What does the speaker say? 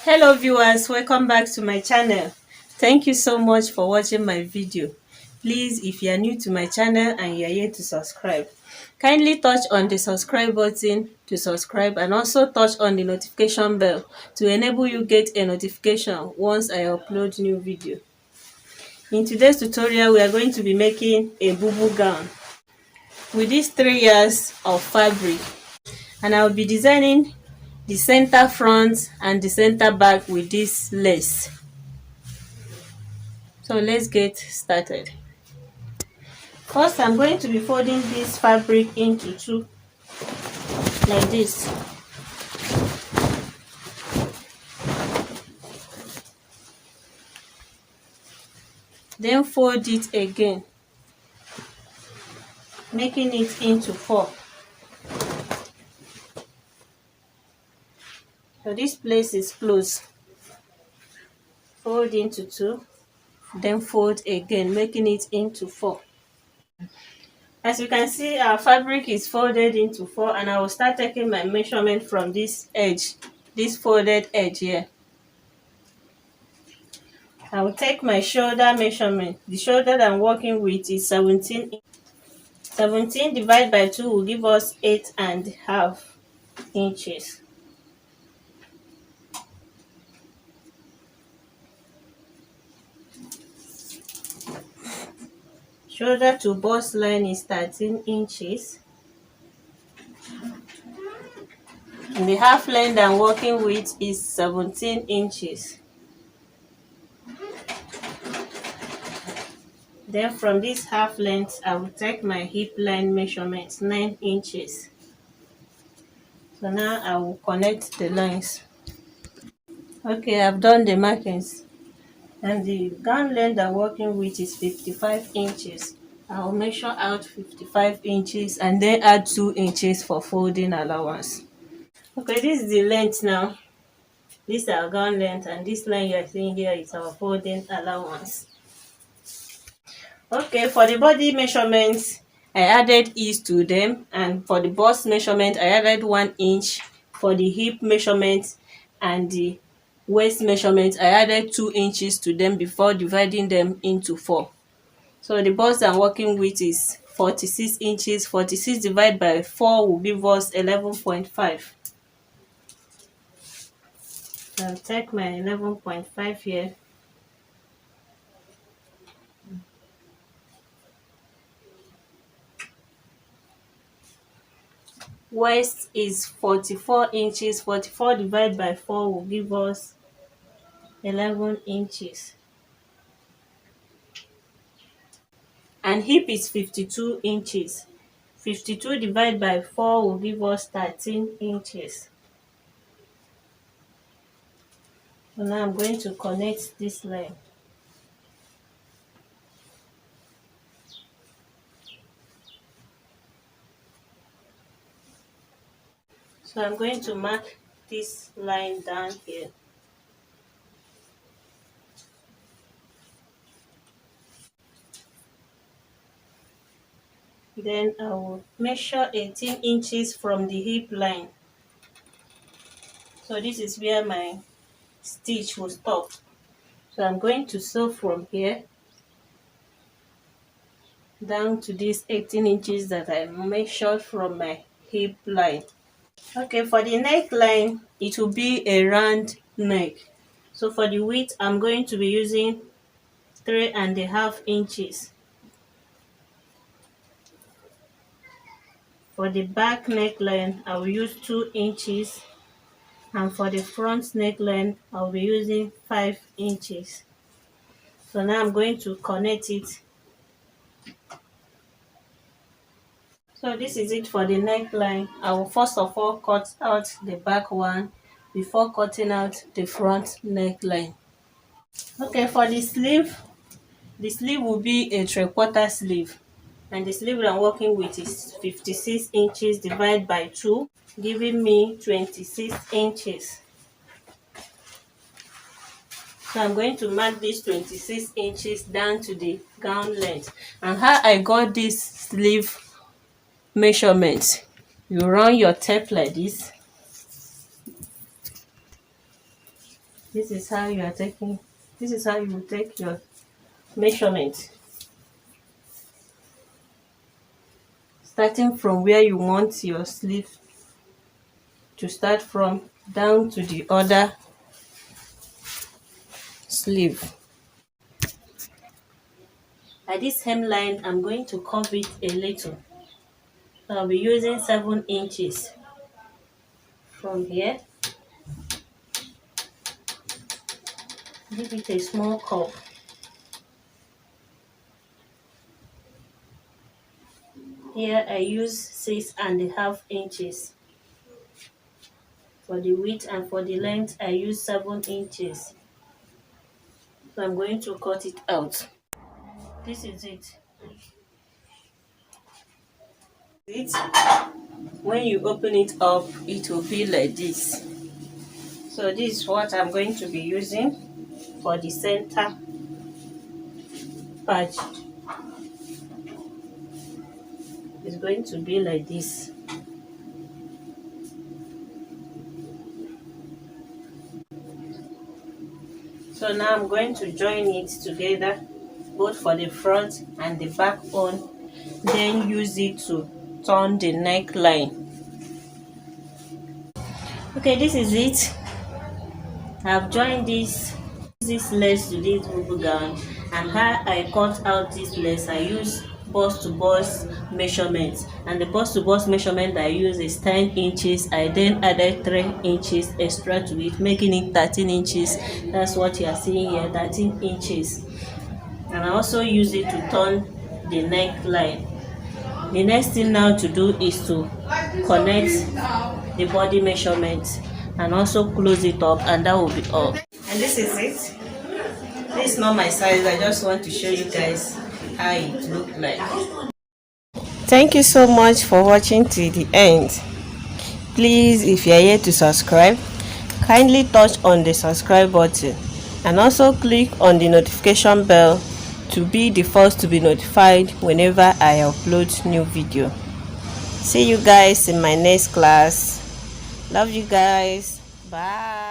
Hello viewers, welcome back to my channel. Thank you so much for watching my video. Please, if you are new to my channel and you are yet to subscribe, kindly touch on the subscribe button to subscribe and also touch on the notification bell to enable you get a notification once I upload new video. In today's tutorial, we are going to be making a bubu gown with these 3 yards of fabric, and I will be designing the center front and the center back with this lace. So let's get started. First, I'm going to be folding this fabric into two like this. Then fold it again, making it into four. So this place is closed. Fold into two, then fold again, making it into four. As you can see, our fabric is folded into four, and I will start taking my measurement from this edge, this folded edge here. I will take my shoulder measurement. The shoulder that I'm working with is 17. 17 divided by 2 will give us 8.5 inches. Shoulder to bust line is 13 inches. And the half length I'm working with is 17 inches. Then from this half length, I will take my hip line measurement, 9 inches. So now I will connect the lines. Okay, I've done the markings. And the gown length I'm working with is 55 inches. I will measure out 55 inches and then add 2 inches for folding allowance. Okay, this is the length now. This is our gown length, and this line you are seeing here is our folding allowance. Okay, for the body measurements, I added ease to them, and for the bust measurement, I added 1 inch. For the hip measurement and the waist measurement, I added 2 inches to them before dividing them into 4. So the bust I'm working with is 46 inches. 46 divided by 4 will give us 11.5. So I'll take my 11.5 here. Waist is 44 inches. 44 divided by 4 will give us 11 inches. And hip is 52 inches. 52 divided by 4 will give us 13 inches. So now I'm going to connect this line. So I'm going to mark this line down here. Then I will measure 18 inches from the hip line. So this is where my stitch will stop. So I'm going to sew from here down to this 18 inches that I measured from my hip line. Okay, for the neckline, it will be a round neck. So for the width, I'm going to be using 3.5 inches. For the back neckline, I will use 2 inches. And for the front neckline, I'll be using 5 inches. So now I'm going to connect it. So this is it for the neckline. I will first of all cut out the back one before cutting out the front neckline. Okay, for the sleeve will be a 3/4 sleeve, and the sleeve I'm working with is 56 inches divided by 2, giving me 26 inches. So I'm going to mark this 26 inches down to the gown length. And how I got this sleeve measurement, you run your tape like this. This is how you will take your measurement, starting from where you want your sleeve to start from down to the other sleeve. At this hemline, I'm going to curve it a little. So I'll be using 7 inches from here. Give it a small curve. Here I use 6.5 inches for the width, and for the length I use 7 inches. So I'm going to cut it out. This is it. When you open it up, it will be like this. So this is what I'm going to be using for the center patch. It's going to be like this. So now I'm going to join it together, both for the front and the back on, then use it to turn the neckline. Okay, this is it. I've joined this lace to this bubu gown, and how I cut out this lace, I use bust to bust measurement, and the bust to bust measurement I use is 10 inches. I then added 3 inches extra to it, making it 13 inches. That's what you are seeing here, 13 inches. And I also use it to turn the neckline. The next thing now to do is to connect the body measurement and also close it up, and that will be all. And this is it. This is not my size. I just want to show you guys how it looks like. Thank you so much for watching to the end. Please, if you are here to subscribe, kindly touch on the subscribe button and also click on the notification bell to be the first to be notified whenever I upload new video. See you guys in my next class. Love you guys. Bye.